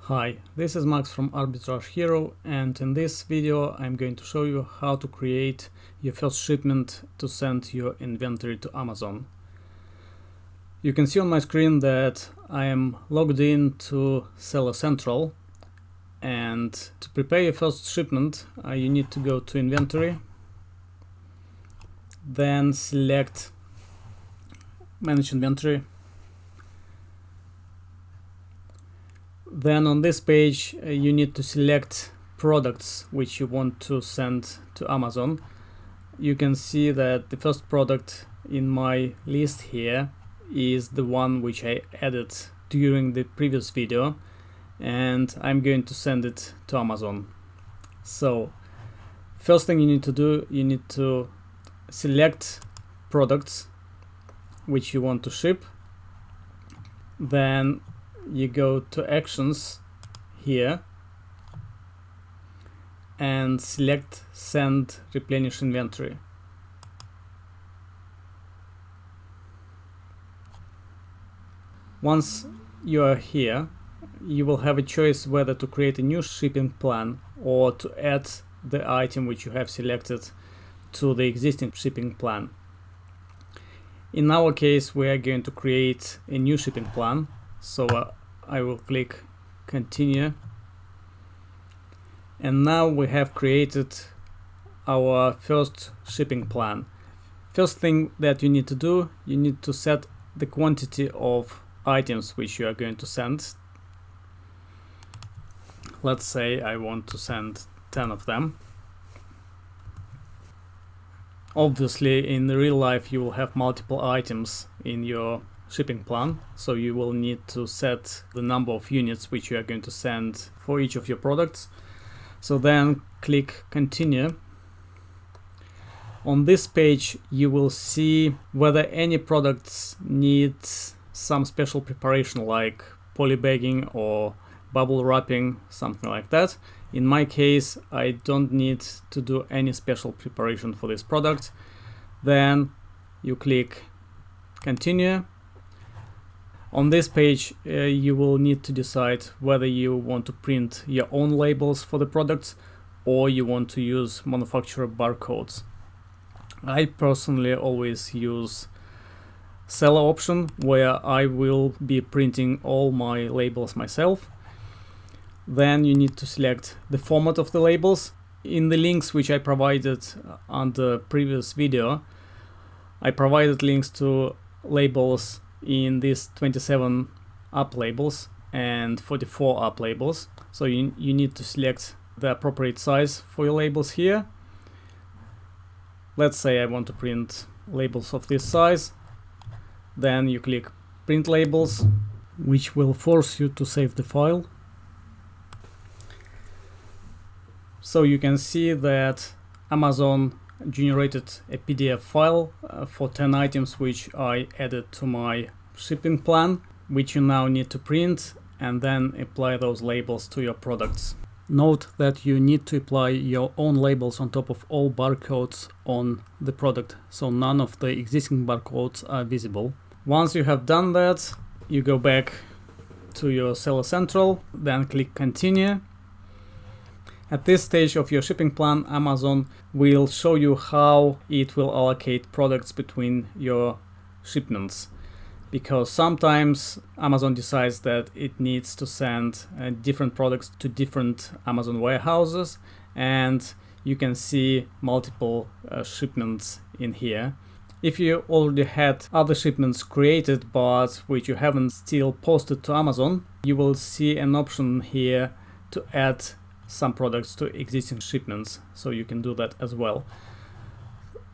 Hi, this is Max from Arbitrage Hero, and in this video I'm going to show you how to create your first shipment to send your inventory to Amazon. You can see on my screen that I am logged in to Seller Central, and to prepare your first shipment you need to go to Inventory, then select Manage Inventory. Then on this page you need to select products which you want to send to Amazon. You can see that the first product in my list here is the one which I added during the previous video, and I'm going to send it to Amazon. So first thing you need to do, you need to select products which you want to ship. Then you go to Actions here and select Send Replenish Inventory. Once you are here, you will have a choice whether to create a new shipping plan or to add the item which you have selected to the existing shipping plan. In our case, we are going to create a new shipping plan. So I will click Continue, and now we have created our first shipping plan. First thing that you need to do, you need to set the quantity of items which you are going to send. Let's say I want to send 10 of them. Obviously, in real life you will have multiple items in your shipping plan, so you will need to set the number of units which you are going to send for each of your products. So then click Continue. On this page you will see whether any products need some special preparation like polybagging or bubble wrapping, something like that. In my case, I don't need to do any special preparation for this product. Then you click Continue. On this page you will need to decide whether you want to print your own labels for the products or you want to use manufacturer barcodes. I personally always use seller option, where I will be printing all my labels myself. Then you need to select the format of the labels. In the links which I provided on the previous video, I provided links to labels in these 27 up labels and 44 up labels. So you need to select the appropriate size for your labels here. Let's say I want to print labels of this size. Then you click Print Labels, which will force you to save the file. So you can see that Amazon generated a PDF file for 10 items which I added to my shipping plan, which you now need to print and then apply those labels to your products. Note that you need to apply your own labels on top of all barcodes on the product, so none of the existing barcodes are visible. Once you have done that, you go back to your Seller Central, then click Continue. At this stage of your shipping plan, Amazon will show you how it will allocate products between your shipments. Because sometimes Amazon decides that it needs to send different products to different Amazon warehouses, and you can see multiple shipments in here. If you already had other shipments created but which you haven't still posted to Amazon, you will see an option here to add some products to existing shipments, so you can do that as well.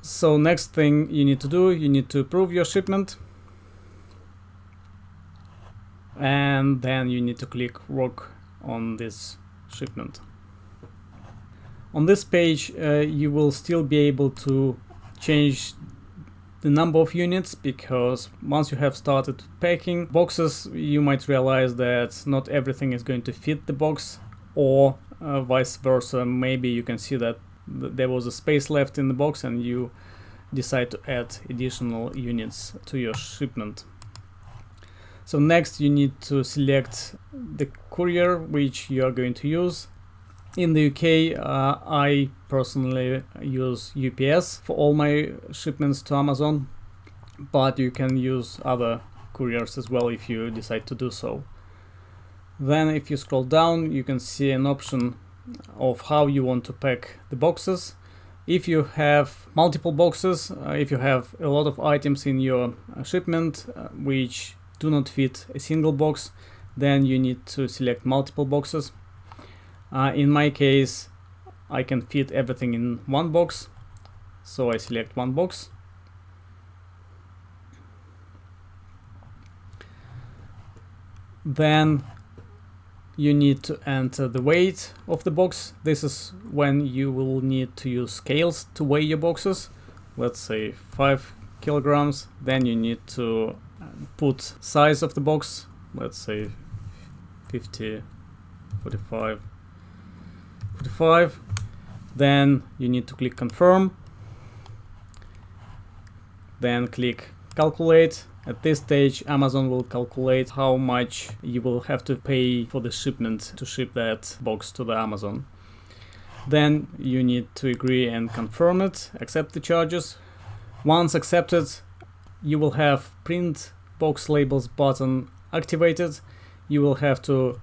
So next thing you need to do, you need to approve your shipment, and then you need to click Work on this shipment. On this page you will still be able to change the number of units, because once you have started packing boxes, you might realize that not everything is going to fit the box, or vice versa. Maybe you can see that there was a space left in the box and you decide to add additional units to your shipment. So next you need to select the courier which you are going to use. In the UK, I personally use UPS for all my shipments to Amazon, but you can use other couriers as well if you decide to do so. Then if you scroll down, you can see an option of how you want to pack the boxes. If you have multiple boxes, if you have a lot of items in your shipment which do not fit a single box, then you need to select multiple boxes. In my case, I can fit everything in one box, so I select one box. Then you need to enter the weight of the box. This is when you will need to use scales to weigh your boxes. Let's say 5 kilograms. Then you need to put size of the box. Let's say 50, 45, 45. Then you need to click confirm. Then click calculate. At this stage, Amazon will calculate how much you will have to pay for the shipment to ship that box to the Amazon. Then you need to agree and confirm it, accept the charges. Once accepted, you will have print box labels button activated. You will have to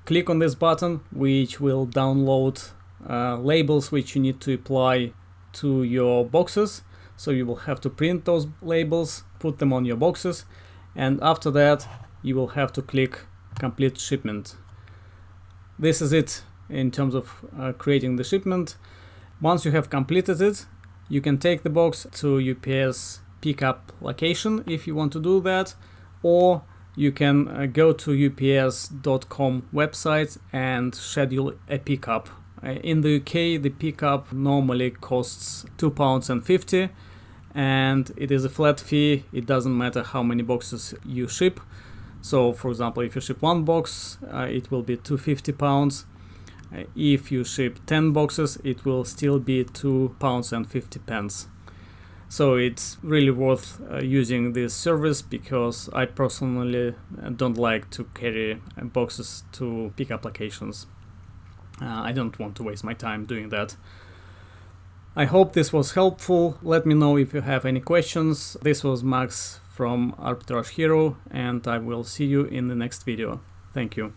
click on this button, which will download labels which you need to apply to your boxes. So you will have to print those labels, put them on your boxes, and after that you will have to click complete shipment. This is it in terms of creating the shipment. Once you have completed it, you can take the box to UPS pickup location if you want to do that, or you can go to ups.com website and schedule a pickup. In the UK, the pickup normally costs £2.50, and it is a flat fee. It doesn't matter how many boxes you ship. So, for example, if you ship one box, it will be £250. If you ship 10 boxes, it will still be £2.50. So it's really worth using this service, because I personally don't like to carry boxes to pickup locations. I don't want to waste my time doing that. I hope this was helpful. Let me know if you have any questions. This was Max from Arbitrage Hero, and I will see you in the next video. Thank you.